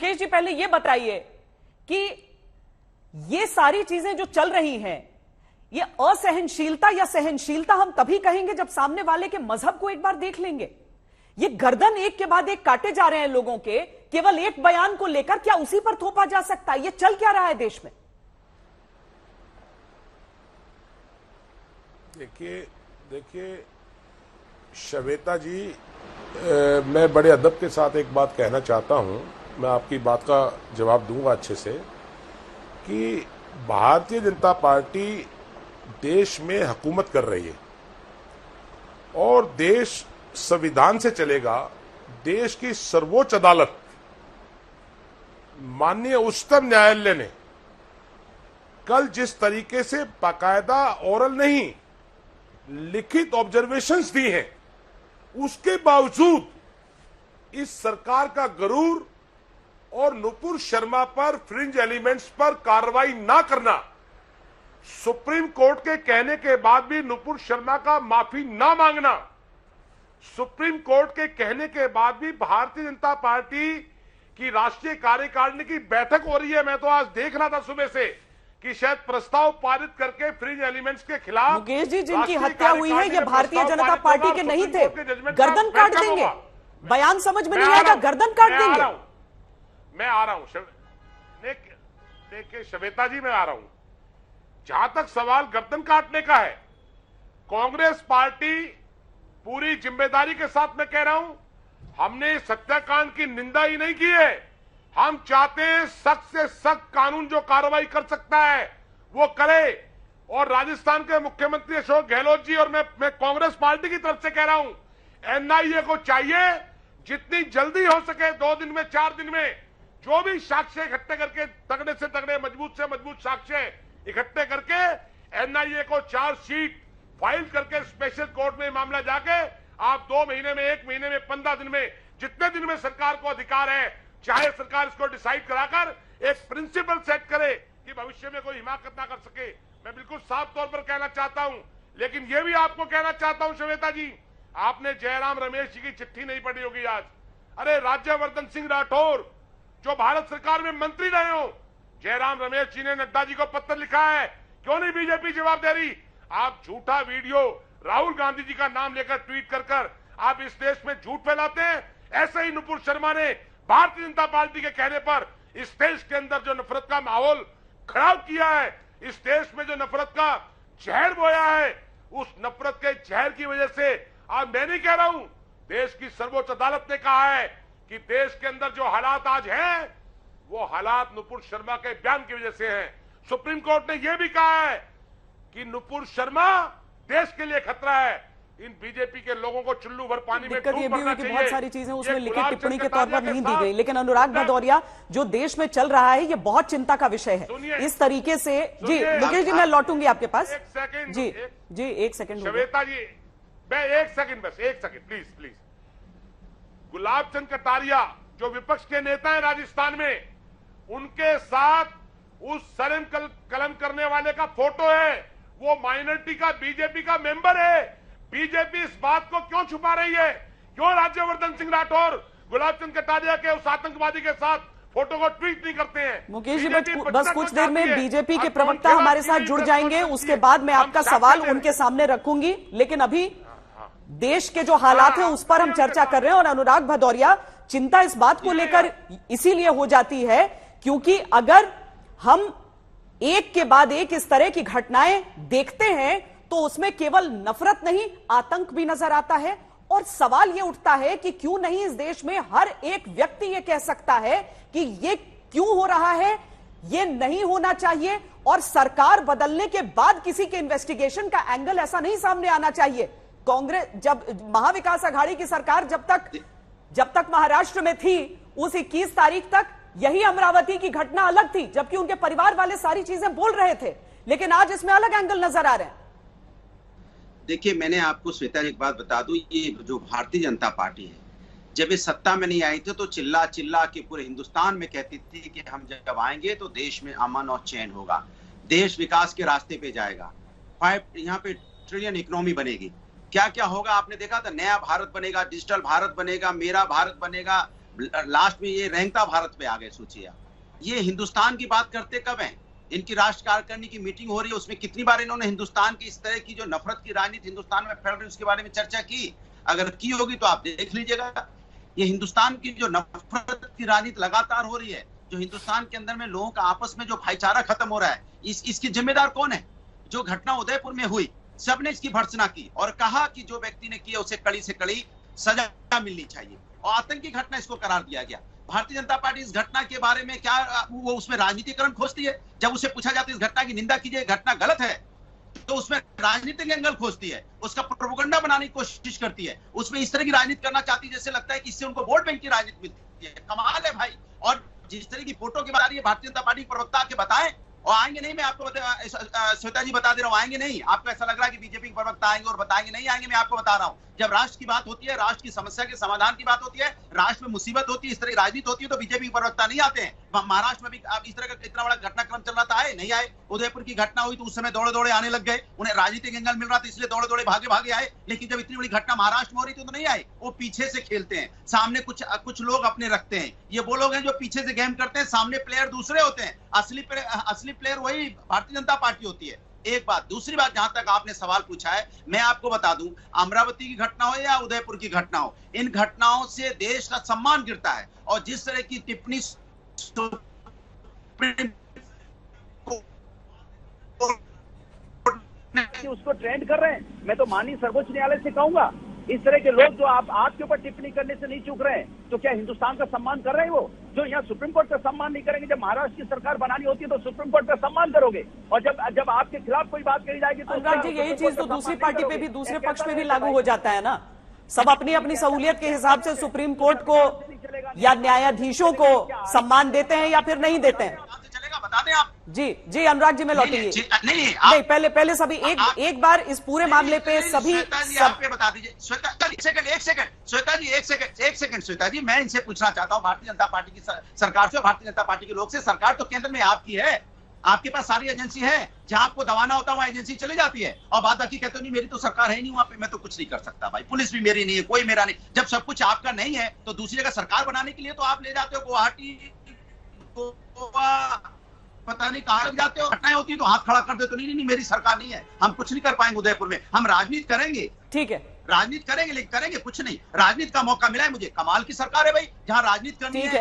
मुकेश जी पहले ये बताइए कि ये सारी चीजें जो चल रही हैं, ये असहनशीलता या सहनशीलता हम तभी कहेंगे जब सामने वाले के मजहब को एक बार देख लेंगे। ये गर्दन एक के बाद एक काटे जा रहे हैं लोगों के, केवल एक बयान को लेकर, क्या उसी पर थोपा जा सकता है? ये चल क्या रहा है देश में? देखिए श्वेता जी, मैं बड़े अदब के साथ एक बात कहना चाहता हूं, मैं आपकी बात का जवाब दूंगा अच्छे से, कि भारतीय जनता पार्टी देश में हुकूमत कर रही है और देश संविधान से चलेगा। देश की सर्वोच्च अदालत माननीय उच्चतम न्यायालय ने कल जिस तरीके से बाकायदा ओरल नहीं लिखित ऑब्जर्वेशंस दी हैं, उसके बावजूद इस सरकार का गरूर और नुपुर शर्मा पर फ्रिंज एलिमेंट्स पर कार्रवाई ना करना, सुप्रीम कोर्ट के कहने के बाद भी नुपुर शर्मा का माफी ना मांगना, सुप्रीम कोर्ट के कहने के बाद भी भारतीय जनता पार्टी की राष्ट्रीय कार्यकारिणी की बैठक हो रही है। मैं तो आज देख रहा था सुबह से कि शायद प्रस्ताव पारित करके फ्रिंज एलिमेंट्स के खिलाफ, मुकेश जी जिनकी हत्या हुई है ये भारतीय जनता पार्टी के नहीं थे, गर्दन काट देंगे। बयान समझ में नहीं आएगा, गर्दन काट देंगे। मैं आ रहा हूं देखिए श्वेता जी, मैं आ रहा हूं। जहां तक सवाल गर्दन काटने का है, कांग्रेस पार्टी पूरी जिम्मेदारी के साथ मैं कह रहा हूं, हमने सत्याकांड की निंदा ही नहीं की है। हम चाहते हैं सख्त से सख्त कानून जो कार्रवाई कर सकता है वो करे। और राजस्थान के मुख्यमंत्री अशोक गहलोत जी और मैं कांग्रेस पार्टी की तरफ से कह रहा हूं, एनआईए को चाहिए जितनी जल्दी हो सके 2 दिन में 4 दिन में जो भी साक्ष्य इकट्ठे करके, तगड़े से तगड़े, मजबूत से मजबूत साक्ष्य इकट्ठे करके एनआईए को चार्जशीट फाइल करके स्पेशल कोर्ट में मामला जाके आप 2 महीने में, 1 महीने में, 15 दिन में, जितने दिन में सरकार को अधिकार है, चाहे सरकार इसको डिसाइड कराकर एक प्रिंसिपल सेट करे कि भविष्य में कोई हिमाकत ना कर सके। मैं बिल्कुल साफ तौर पर कहना चाहता हूं। लेकिन यह भी आपको कहना चाहता हूं श्वेता जी, आपने जयराम रमेश जी की चिट्ठी नहीं पढ़ी होगी आज। अरे राज्यवर्धन सिंह राठौर जो भारत सरकार में मंत्री रहे हो, जयराम रमेश जी ने नड्डा जी को पत्र लिखा है, क्यों नहीं बीजेपी जवाब दे रही? आप झूठा वीडियो राहुल गांधी जी का नाम लेकर ट्वीट कर आप इस देश में झूठ फैलाते हैं। ऐसे ही नुपुर शर्मा ने भारतीय जनता पार्टी के कहने पर इस देश के अंदर जो नफरत का माहौल खराब किया है, इस देश में जो नफरत का जहर बोया है, उस नफरत के जहर की वजह से आज मैं नहीं कह रहा हूं, देश की सर्वोच्च अदालत ने कहा है कि देश के अंदर जो हालात आज हैं वो हालात नुपुर शर्मा के बयान की वजह से हैं। सुप्रीम कोर्ट ने यह भी कहा है कि नुपुर शर्मा देश के लिए खतरा है। इन बीजेपी के लोगों को चुल्लू भर पानी में दिक्कत ये भी हुई कि बहुत सारी चीजें उसमें लिखित टिप्पणी के तौर पर नहीं दी गई। लेकिन अनुराग भदौरिया, जो देश में चल रहा है ये बहुत चिंता का विषय है। इस तरीके से जी मुकेश जी, मैं लौटूंगी आपके पास। जी एक सेकंड श्वेता जी, मैं एक सेकंड, बस एक सेकंड प्लीज। गुलाब चंद कटारिया जो विपक्ष के नेता है राजस्थान में, उनके साथ उस सरम कलम करने वाले का फोटो है, वो माइनॉरिटी का बीजेपी का मेंबर है। बीजेपी इस बात को क्यों छुपा रही है? क्यों राज्यवर्धन सिंह राठौर गुलाब चंद कटारिया के उस आतंकवादी के साथ फोटो को ट्वीट नहीं करते हैं? मुकेश जी, बस कुछ देर में बीजेपी के प्रवक्ता हमारे साथ जुड़ जाएंगे, उसके बाद मैं आपका सवाल उनके सामने रखूंगी। लेकिन अभी देश के जो हालात है उस पर हम चर्चा कर रहे हैं। और अनुराग भदौरिया, चिंता इस बात को लेकर इसीलिए हो जाती है क्योंकि अगर हम एक के बाद एक इस तरह की घटनाएं देखते हैं तो उसमें केवल नफरत नहीं, आतंक भी नजर आता है। और सवाल यह उठता है कि क्यों नहीं इस देश में हर एक व्यक्ति यह कह सकता है कि यह क्यों हो रहा है, यह नहीं होना चाहिए, और सरकार बदलने के बाद किसी के इन्वेस्टिगेशन का एंगल ऐसा नहीं सामने आना चाहिए। कांग्रेस, जब महाविकास आघाड़ी की सरकार जब तक महाराष्ट्र में थी, उस 21 तारीख तक यही अमरावती की घटना अलग थी, जबकि उनके परिवार वाले सारी चीजें बोल रहे थे। लेकिन आज इसमें अलग एंगल नजर आ रहे हैं। देखिए, मैंने आपको श्वेता एक बात बता दूं, ये जो भारतीय जनता पार्टी है, जब ये सत्ता में नहीं आई थी तो चिल्ला चिल्ला के पूरे हिंदुस्तान में कहती थी कि हम जब आएंगे तो देश में अमन और चैन होगा, देश विकास के रास्ते पे जाएगा, यहाँ पे ट्रिलियन इकोनॉमी बनेगी। क्या क्या होगा आपने देखा था, नया भारत बनेगा, डिजिटल भारत बनेगा, मेरा भारत बनेगा, लास्ट में ये रेंगता भारत पे आ गए। सोचिए आप, ये हिंदुस्तान की बात करते कब हैं? इनकी राष्ट्र कार्यकारिणी की मीटिंग हो रही है, उसमें कितनी बार इन्होंने हिंदुस्तान की इस तरह की जो नफरत की राजनीति हिंदुस्तान में फैल रही है उसके बारे में चर्चा की? अगर की होगी तो आप देख लीजिएगा। ये हिंदुस्तान की जो नफरत की राजनीति लगातार हो रही है, जो हिंदुस्तान के अंदर में लोगों का आपस में जो भाईचारा खत्म हो रहा है, इसकी जिम्मेदार कौन है? जो घटना उदयपुर में हुई, सबने इसकी भर्त्सना की और कहा कि जो व्यक्ति ने किया उसे कड़ी से कड़ी सजा मिलनी चाहिए, और आतंकी घटना इसको करार दिया गया। भारतीय जनता पार्टी इस घटना के बारे में क्या वो उसमें राजनीतिकरण खोजती है? जब उसे पूछा जाता है इस घटना की निंदा कीजिए, घटना गलत है, तो उसमें राजनीतिक एंगल खोजती है, उसका प्रोपेगेंडा बनाने की कोशिश करती है, उसमें इस तरह की राजनीति करना चाहती है जैसे लगता है कि इससे उनको वोट बैंक की राजनीति मिलती है। कमाल है भाई। और जिस तरह की फोटो की बात आ रही है, भारतीय जनता पार्टी के प्रवक्ता आके बताएं, और आएंगे नहीं, मैं आपको श्वेता जी बता दे रहा हूं, आएंगे नहीं। आपको ऐसा लग रहा है कि बीजेपी के प्रवक्ता आएंगे और बताएंगे? नहीं आएंगे। मैं आपको बता रहा हूं, जब राष्ट्र की बात होती है, राष्ट्र की समस्या के समाधान की बात होती है, राष्ट्र में मुसीबत होती है, इस तरह की राजनीति होती है, तो बीजेपी के प्रवक्ता नहीं आते हैं। महाराष्ट्र में भी अब इस तरह का इतना बड़ा घटनाक्रम चल रहा था, आए नहीं आए? उदयपुर की घटना हुई तो उस समय दौड़े दौड़े आने लग गए, उन्हें राजनीतिक एंगल मिल रहा था इसलिए दौड़े दौड़े भागे भागे आए। लेकिन जब इतनी बड़ी घटना महाराष्ट्र में हो रही थी तो नहीं आए, वो पीछे से खेलते हैं, सामने कुछ लोग अपने रखते हैं। ये वो लोग हैं जो पीछे से गेम करते हैं, सामने प्लेयर दूसरे होते हैं, असली प्लेयर वही भारतीय जनता पार्टी होती है। एक बात। दूसरी बात, जहां तक आपने सवाल पूछा है, मैं आपको बता दूं, अमरावती की घटना हो या उदयपुर की घटना हो, इन घटनाओं से देश का सम्मान गिरता है। और जिस तरह की टिप्पणी उसको ट्रेंड कर रहे हैं, मैं तो माननीय सर्वोच्च न्यायालय से कहूंगा, इस तरह के लोग जो आपके ऊपर टिप्पणी करने से नहीं चूक रहे हैं, तो क्या हिंदुस्तान का सम्मान कर रहे हैं? वो जो यहाँ सुप्रीम कोर्ट का सम्मान नहीं करेंगे, जब महाराष्ट्र की सरकार बनानी होती है तो सुप्रीम कोर्ट का सम्मान करोगे, और जब आपके खिलाफ कोई बात कही जाएगी तो अनुराग जी, यही चीज तो दूसरी पार्टी पे भी, दूसरे पक्ष में भी लागू हो जाता है ना। सब अपनी अपनी सहूलियत के हिसाब से सुप्रीम कोर्ट को या न्यायाधीशों को सम्मान देते हैं या फिर नहीं देते हैं। बता दें आप। जी अनुराग जी, मैं लौटिए। नहीं, पहले सभी एक बार इस पूरे मामले पे सभी पे बता दीजिए। श्वेता जी एक सेकंड श्वेता जी, मैं इनसे पूछना चाहता हूँ भारतीय जनता पार्टी की सरकार से, भारतीय जनता पार्टी के लोग से। सरकार तो केंद्र में आपकी है, आपके पास सारी एजेंसी है, जहां आपको दबाना होता है वहां एजेंसी चली जाती है, और बात बाकी कहते हो नहीं मेरी तो सरकार है नहीं, वहां पे मैं तो कुछ नहीं कर सकता भाई, पुलिस भी मेरी नहीं है, कोई मेरा नहीं। जब सब कुछ आपका नहीं है तो दूसरी जगह सरकार बनाने के लिए तो आप ले जाते हो गुवाहाटी, पता नहीं कहां लग जाते हो। घटनाएं होती है तो हाथ खड़ा कर देते, नहीं मेरी सरकार नहीं है, हम कुछ नहीं कर पाएंगे उदयपुर में, हम राजनीति करेंगे। ठीक है, राजनीति करेंगे, लेकिन करेंगे कुछ नहीं। राजनीति का मौका मिला है मुझे, कमाल की सरकार है भाई, जहां राजनीति करनी है।